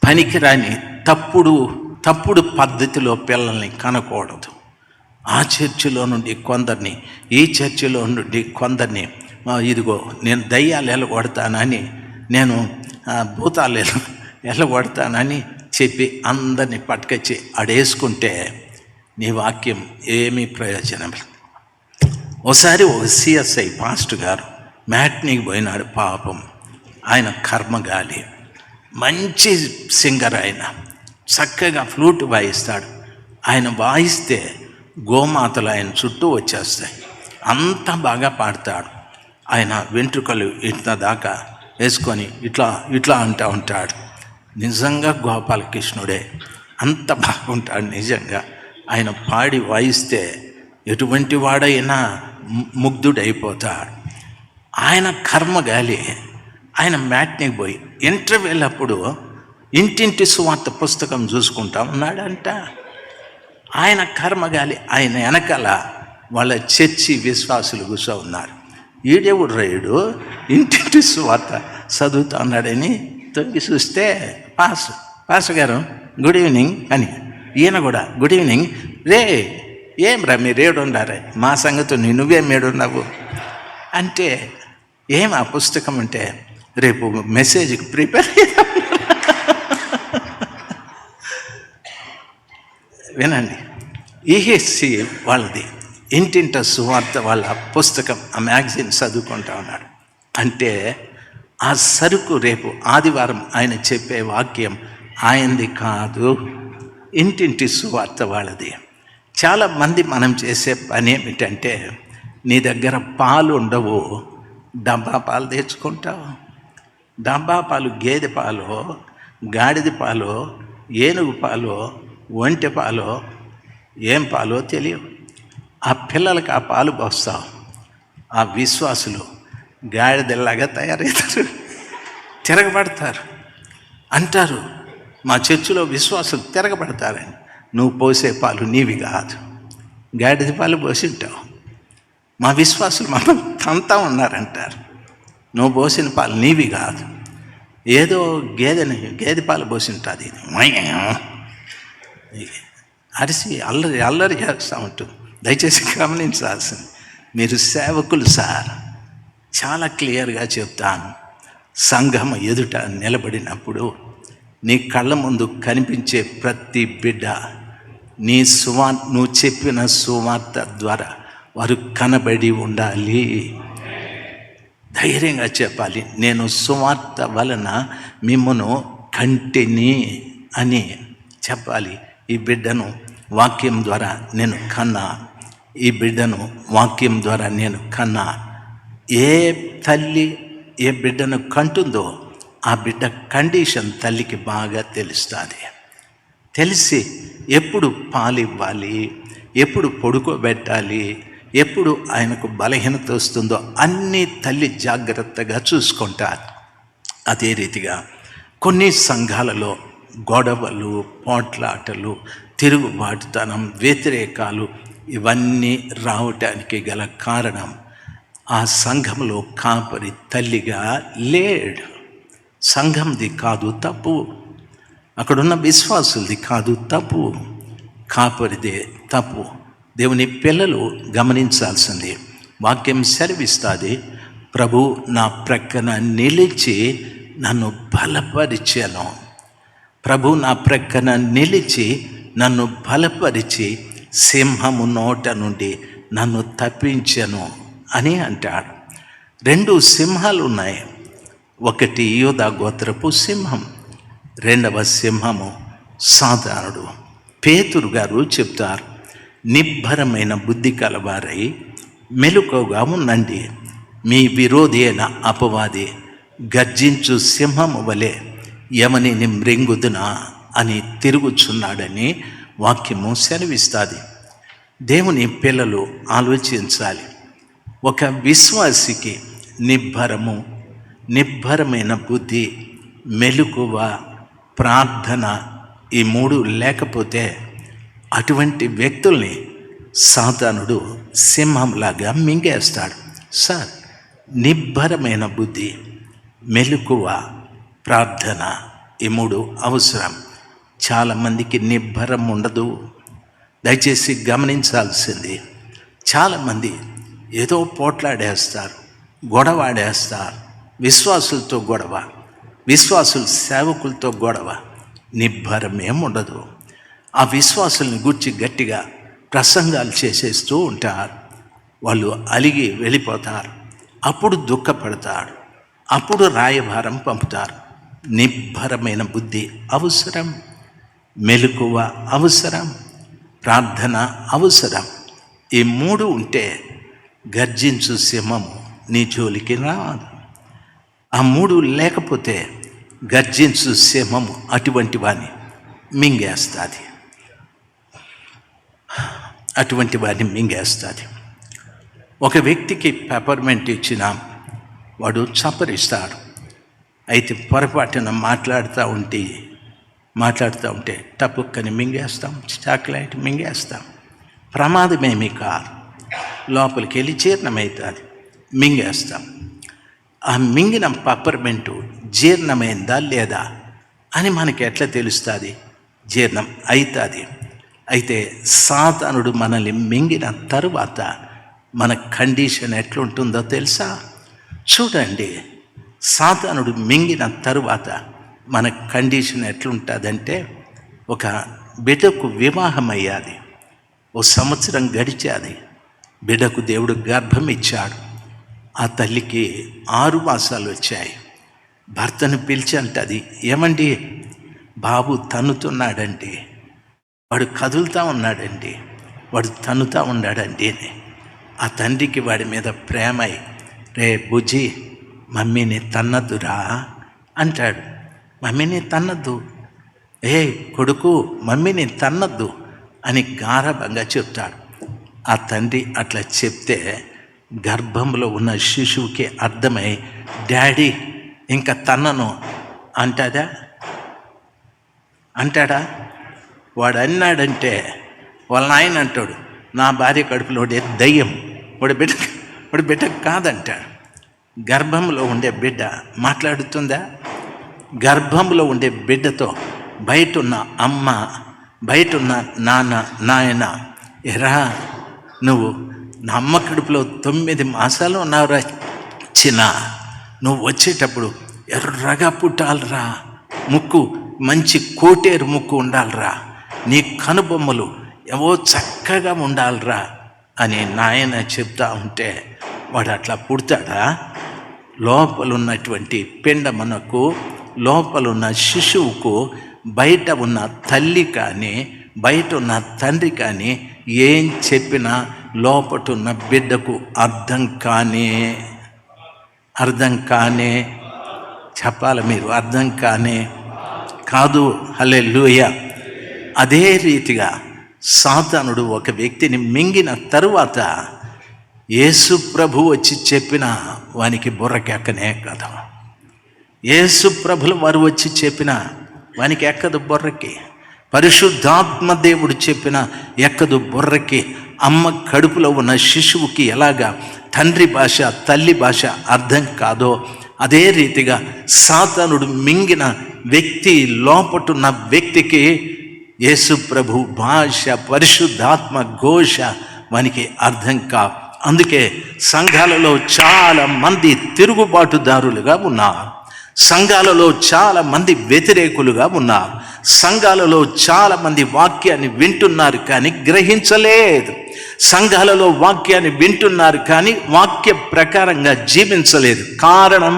పనికిరాని తప్పుడు పద్ధతిలో పిల్లల్ని కనకూడదు. ఆ చర్చిలో నుండి కొందరిని, ఈ చర్చిలో నుండి కొందరిని, ఇదిగో నేను దయ్యాలు ఎలగొడతానని, నేను భూతాలు ఎలగొడతానని చెప్పి అందరినీ పట్టుకొచ్చి అడేసుకుంటే నీ వాక్యం ఏమీ ప్రయోజనం. ఒకసారి ఒక సిఎస్ఐ పాస్టర్ గారు మ్యాట్నీకి పోయినాడు. పాపం, ఆయన కర్మగాలి, మంచి సింగర్, ఆయన చక్కగా ఫ్లూట్ వాయిస్తాడు. ఆయన వాయిస్తే గోమాతలు ఆయన చుట్టూ వచ్చేస్తాయి. అంత బాగా పాడతాడు. ఆయన వెంట్రుకలు ఇట్లా దాకా వేసుకొని ఇట్లా అంటూ ఉంటాడు. నిజంగా గోపాలకృష్ణుడే, అంత బాగుంటాడు. నిజంగా ఆయన పాడి వాయిస్తే ఎటువంటి వాడైనా ముగ్ధుడైపోతాడు. ఆయన కర్మగాలి. ఆయన మ్యాట్నీకి పోయి ఇంటర్వ్యూల్ అప్పుడు ఇంటింటి సువార్త పుస్తకం చూసుకుంటా ఉన్నాడంట. ఆయన కర్మగాలి. ఆయన వెనకాల వాళ్ళ చర్చి విశ్వాసులు కూర్చో ఉన్నారు. ఈడేవుడు రైడు ఇంటింటి సువార్త చదువుతా ఉన్నాడని తొంగి చూస్తే పాస్ గారు గుడ్ ఈవినింగ్ అని, ఈయన కూడా గుడ్ ఈవినింగ్. రే ఏం రా మీరు ఏడున్నారే, మా సంగతి నువ్వేం ఏడున్నావు అంటే, ఏం ఆ పుస్తకం అంటే, రేపు మెసేజ్కి ప్రిపేర్ వినండి. ఈహెచ్సి వాళ్ళది ఇంటింట సువార్త వాళ్ళ పుస్తకం, ఆ మ్యాగజైన్ చదువుకుంటా ఉన్నాడు. అంటే ఆ సరుకు రేపు ఆదివారం ఆయన చెప్పే వాక్యం ఆయనది కాదు, ఇంటింటి సువార్త వాళ్ళది. చాలామంది మనం చేసే పని ఏమిటంటే, నీ దగ్గర పాలు ఉండవు, డబ్బా పాలు తెచ్చుకుంటావు. డబ్బా పాలు గేదె పాలు, గాడిద పాలు, ఏనుగు పాలు, ఒంటె పాలు, ఏం పాలో తెలియవు. ఆ పిల్లలకి ఆ పాలు పోస్తావు. ఆ విశ్వాసులు గాడిదలాగా తయారవుతారు, తిరగబడతారు. అంటారు మా చర్చిలో విశ్వాసులు తిరగబడతారని. నువ్వు పోసే పాలు నీవి కాదు, గాడిద పాలు పోసి ఉంటావు. మా విశ్వాసులు మనం అంతా ఉన్నారంటారు. నువ్వు పోసిన పాలు నీవి కాదు, ఏదో గేదె పాలు పోసి ఉంటుంది. అరిసి అల్లరి చేస్తూ ఉంటుంది. దయచేసి గమనించాల్సింది, మీరు సేవకులు సార్. చాలా క్లియర్గా చెప్తాను. సంఘం ఎదుట నిలబడినప్పుడు నీ కళ్ళ ముందు కనిపించే ప్రతి బిడ్డ నువ్వు చెప్పిన సువార్త ద్వారా వారు కనబడి ఉండాలి. ధైర్యంగా చెప్పాలి, నేను సువార్త వలన మిమ్మను కంటిని అని చెప్పాలి. ఈ బిడ్డను వాక్యం ద్వారా నేను కన్నా, ఈ బిడ్డను వాక్యం ద్వారా నేను కన్నా. ఏ తల్లి ఏ బిడ్డను కంటుందో ఆ బిడ్డ కండిషన్ తల్లికి బాగా తెలుస్తుంది. తెలిసి ఎప్పుడు పాలు ఇవ్వాలి, ఎప్పుడు పడుకోబెట్టాలి, ఎప్పుడు ఆయనకు బలహీనత వస్తుందో అన్నీ తల్లి జాగ్రత్తగా చూసుకుంటారు. అదే రీతిగా కొన్ని సంఘాలలో గొడవలు, పోట్లాటలు, తిరుగుబాటుతనం, వ్యతిరేకాలు ఇవన్నీ రావటానికి గల కారణం ఆ సంఘంలో కాపరి తల్లిగా లేడు. సంఘంది కాదు తప్పు, అక్కడున్న విశ్వాసులది కాదు తప్పు, కాపరిదే తప్పు. దేవుని పిల్లలు గమనించాల్సింది, వాక్యం సెలవిస్తుంది, ప్రభు నా ప్రక్కన నిలిచి నన్ను బలపరిచాను, ప్రభు నా ప్రక్కన నిలిచి నన్ను బలపరిచి సింహము నోట నుండి నన్ను తప్పించెను అని అంటాడు. 2 సింహాలు ఉన్నాయి. ఒకటి యూదా గోత్రపు సింహం, 2వ సింహము సాతానుడు. పేతురు గారు చెప్తారు, నిబ్బరమైన బుద్ధి కలవారై మెలకువగా ఉండండి, మీ విరోధి అయిన అపవాది గర్జించు సింహము వలె ఎవనిని మృంగుదునా అని తిరుగుచున్నాడని వాక్యము సెలవిస్తుంది. దేవుని పిల్లలు ఆలోచించాలి. ఒక విశ్వాసికి నిబ్బరమైన బుద్ధి, మెలకువ, ప్రార్థన ఈ 3 లేకపోతే అటువంటి వ్యక్తుల్ని సాతానుడు సింహంలాగా మింగేస్తాడు. సార్, నిబ్బరమైన బుద్ధి, మెలకువ, ప్రార్థన ఈ 3 అవసరం. చాలామందికి నిబ్బరం ఉండదు. దయచేసి గమనించాల్సింది, చాలామంది ఏదో పోట్లాడేస్తారు, గొడవాడేస్తారు. విశ్వాసులతో గొడవ, విశ్వాసులు సేవకులతో గొడవ, నిబ్బరమేం ఉండదు. ఆ విశ్వాసుల్ని గుర్చి గట్టిగా ప్రసంగాలు చేసేస్తూ ఉంటారు. వాళ్ళు అలిగి వెళ్ళిపోతారు. అప్పుడు దుఃఖపడతారు, అప్పుడు రాయభారం పంపుతారు. నిబ్బరమైన బుద్ధి అవసరం, మెలకువ అవసరం, ప్రార్థన అవసరం. ఈ 3 ఉంటే గర్జించు సింహము నీ జోలికి రాదు. ఆ 3 లేకపోతే గర్జించు సింహము అటువంటి వాడిని మింగేస్తుంది, అటువంటి వాడిని మింగేస్తుంది. ఒక వ్యక్తికి పెపర్మెంట్ ఇచ్చినా వాడు చప్పరిస్తాడు. అయితే పొరపాటున మాట్లాడుతూ ఉంటే టపుక్కని మింగేస్తాం, చాక్లెట్ మింగేస్తాం. ప్రమాదమేమీ కాదు, లోపలికి వెళ్ళి జీర్ణమవుతుంది, మింగేస్తాం. ఆ మింగిన పెపర్మెంటు జీర్ణమైందా లేదా అని మనకి ఎట్లా తెలుస్తుంది? జీర్ణం అవుతుంది. అయితే సాతానుడు మనల్ని మింగిన తరువాత మన కండిషన్ ఎట్లుంటుందో తెలుసా? చూడండి, సాతానుడు మింగిన తరువాత మన కండిషన్ ఎట్లుంటుందంటే, ఒక బిడ్డకు వివాహం అయ్యాది, 1 సంవత్సరం గడిచేది, బిడ్డకు దేవుడు గర్భం ఇచ్చాడు. ఆ తల్లికి 6 మాసాలు వచ్చాయి. భర్తను పిలిచి అంటది, ఏమండి బాబు తన్నుతున్నాడండి, వాడు కదులుతూ ఉన్నాడండి, వాడు తన్నుతూ ఉన్నాడండి అని. ఆ తండ్రికి వాడి మీద ప్రేమై, రే బుజ్జి మమ్మీని తన్నద్దురా అంటాడు. మమ్మీని తన్నద్దు, ఏ కొడుకు మమ్మీని తన్నద్దు అని గారభంగా చెప్తాడు. ఆ తండ్రి అట్లా చెప్తే గర్భంలో ఉన్న శిశువుకి అర్థమై, డాడీ ఇంకా తన్నను అంటాడా? వాడు అన్నాడంటే వాళ్ళ నాయన అంటాడు, నా భార్య కడుపులో ఉండే దయ్యం, వాడు బిడ్డ కాదంటాడు. గర్భంలో ఉండే బిడ్డ మాట్లాడుతుందా? గర్భంలో ఉండే బిడ్డతో బయటున్న అమ్మ, బయటున్న నాయన, ఎరా నువ్వు నా అమ్మ కడుపులో 9 మాసాలు ఉన్నావురా చిన్న, నువ్వు వచ్చేటప్పుడు ఎర్రగా పుట్టాలరా, ముక్కు మంచి కోటేరు ముక్కు ఉండాలరా, నీ కనుబొమ్మలు ఏవో చక్కగా ఉండాలరా అని నాయన చెప్తా ఉంటే వాడు అట్లా పుడతాడా? లోపలున్నటువంటి పిండమునకు, లోపలున్న శిశువుకు బయట ఉన్న తల్లి కానీ బయట ఉన్న తండ్రి కానీ ఏం చెప్పినా లోపటున్న బిడ్డకు అర్థం కానే చెప్పాలి మీరు, అర్థం కాదు. హల్లెలూయా. అదే రీతిగా సాతానుడు ఒక వ్యక్తిని మింగిన తరువాత యేసు ప్రభు వచ్చి చెప్పిన వానికి బుర్రకెక్కనే కదా. యేసు ప్రభులు వారు వచ్చి చెప్పిన వానికి ఎక్కదు బుర్రకి. పరిశుద్ధాత్మ దేవుడు చెప్పిన ఎక్కదు బుర్రకి. అమ్మ కడుపులో ఉన్న శిశువుకి ఎలాగా తండ్రి భాష తల్లి భాష అర్థం కాదో, అదే రీతిగా సాతానుడు మింగిన వ్యక్తి లోపటున్న వ్యక్తికి యేసు ప్రభు భాష పరిశుద్ధాత్మ ఘోష వానికి అర్థం కావు. అందుకే సంఘాలలో చాలా మంది తిరుగుబాటుదారులుగా ఉన్నారు, సంఘాలలో చాలా మంది వ్యతిరేకులుగా ఉన్నారు, సంఘాలలో చాలా మంది వాక్యాన్ని వింటున్నారు కానీ గ్రహించలేదు, సంఘాలలో వాక్యాన్ని వింటున్నారు కానీ వాక్య ప్రకారంగా జీవించలేదు. కారణం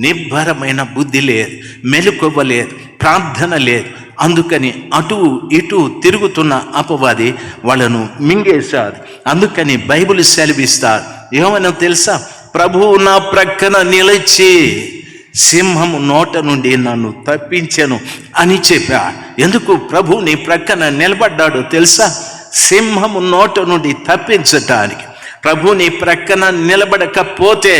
నిబ్బరమైన బుద్ధి లేదు, మెలకువ లేదు, ప్రార్థన లేదు. అందుకని అటు ఇటు తిరుగుతున్న అపవాది వాళ్ళను మింగేశారు. అందుకని బైబిల్ సెలవిస్తారు, ఏమన్నా తెలుసా? ప్రభువు నా ప్రక్కన నిలిచి సింహము నోట నుండి నన్ను తప్పించెను అని చెప్పాడు. ఎందుకు ప్రభు నీ ప్రక్కన నిలబడ్డాడో తెలుసా? సింహము నోట నుండి తప్పించటానికి. ప్రభు నీ ప్రక్కన నిలబడకపోతే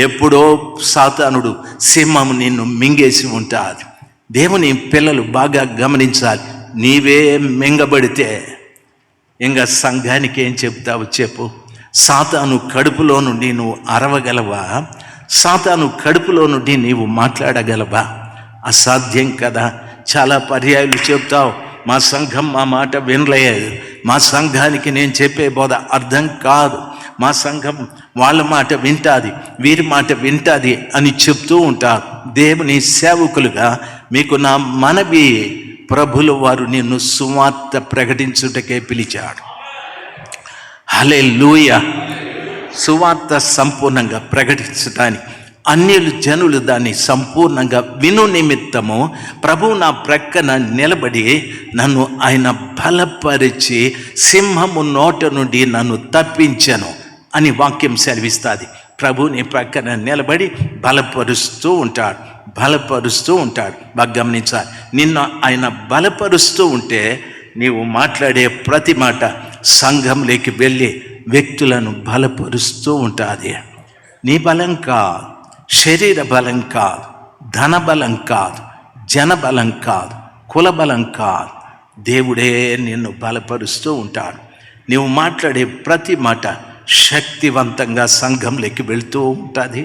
ఎప్పుడో సాతానుడు సింహము నిన్ను మింగేసి ఉంటాడు. దేవుని పిల్లలు బాగా గమనించాలి. నీవే మింగబడితే ఇంకా సంఘానికి ఏం చెప్తావు చెప్పు? సాతాను కడుపులో నుండి నువ్వు అరవగలవా? సాతాను కడుపులో నుండి నీవు మాట్లాడగలవా? అసాధ్యం కదా. చాలా పర్యాయాలు చెప్తావు, మా సంఘం మా మాట వినలేదు, మా సంఘానికి నేను చెప్పే బోధ అర్థం కాదు, మా సంఘం వాళ్ళ మాట వింటాది, వీరి మాట వింటాది అని చెప్తూ ఉంటారు. దేవుని సేవకులుగా మీకు నా మనవి, ప్రభులు వారు నిన్ను సువార్త ప్రకటించుటకే పిలిచాడు. హల్లెలూయా. సువార్త సంపూర్ణంగా ప్రకటించడానికి అన్యులు జనులు దాన్ని సంపూర్ణంగా విను నిమిత్తము ప్రభు నా ప్రక్కన నిలబడి నన్ను ఆయన బలపరిచి సింహము నోట నుండి నన్ను తప్పించను అని వాక్యం సెలవిస్తుంది. ప్రభు నీ ప్రక్కన నిలబడి బలపరుస్తూ ఉంటాడు, బలపరుస్తూ ఉంటాడు. బాగా గమనించాలి, నిన్ను ఆయన బలపరుస్తూ ఉంటే నీవు మాట్లాడే ప్రతి మాట సంఘంలోకి వెళ్ళి వ్యక్తులను బలపరుస్తూ ఉంటుంది. నీ బలం కాదు, శరీర బలం కాదు, ధన బలం కాదు, జన బలం కాదు, కుల బలం కాదు, దేవుడే నిన్ను బలపరుస్తూ ఉంటాడు. నీవు మాట్లాడే ప్రతి మాట శక్తివంతంగా సంఘంలోకి వెళ్తూ ఉంటుంది.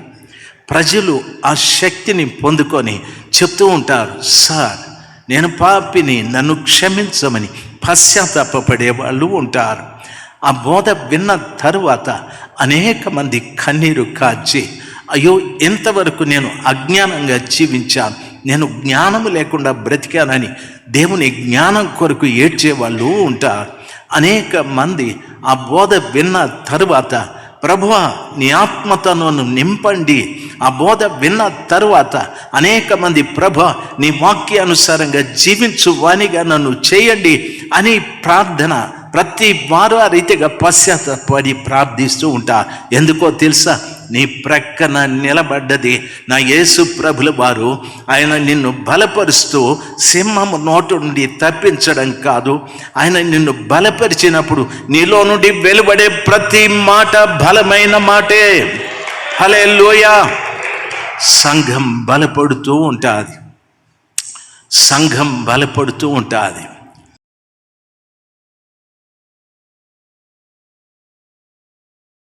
ప్రజలు ఆ శక్తిని పొందుకొని చెప్తూ ఉంటారు, సార్ నేను పాపిని, నన్ను క్షమించమని పశ్చాత్తాపపడే వాళ్ళు ఉంటారు. ఆ బోధ విన్న తరువాత అనేక మంది కన్నీరు కార్చి, అయ్యో ఎంతవరకు నేను అజ్ఞానంగా జీవించాను, నేను జ్ఞానం లేకుండా బ్రతికానని దేవుని జ్ఞానం కొరకు ఏడ్చేవాళ్ళు ఉంటారు. అనేక మంది ఆ బోధ విన్న తరువాత, ప్రభువా నీ ఆత్మతో నన్ను నింపండి. ఆ బోధ విన్న తరువాత అనేక మంది, ప్రభువా నీ వాక్యానుసారంగా జీవించు వానిగా నన్ను చేయండి అని ప్రార్థన ప్రతి వారు ఆ రీతిగా పశ్చాత్తాపడి ప్రార్థిస్తూ ఉంటారు. ఎందుకో తెలుసా? నీ ప్రక్కన నిలబడ్డది నా యేసు ప్రభుల వారు. ఆయన నిన్ను బలపరుస్తూ సింహము నోటు నుండి తప్పించడం కాదు, ఆయన నిన్ను బలపరిచినప్పుడు నీలో నుండి వెలువడే ప్రతి మాట బలమైన మాటే. హల్లెలూయా. సంఘం బలపడుతూ ఉంటుంది, సంఘం బలపడుతూ ఉంటుంది.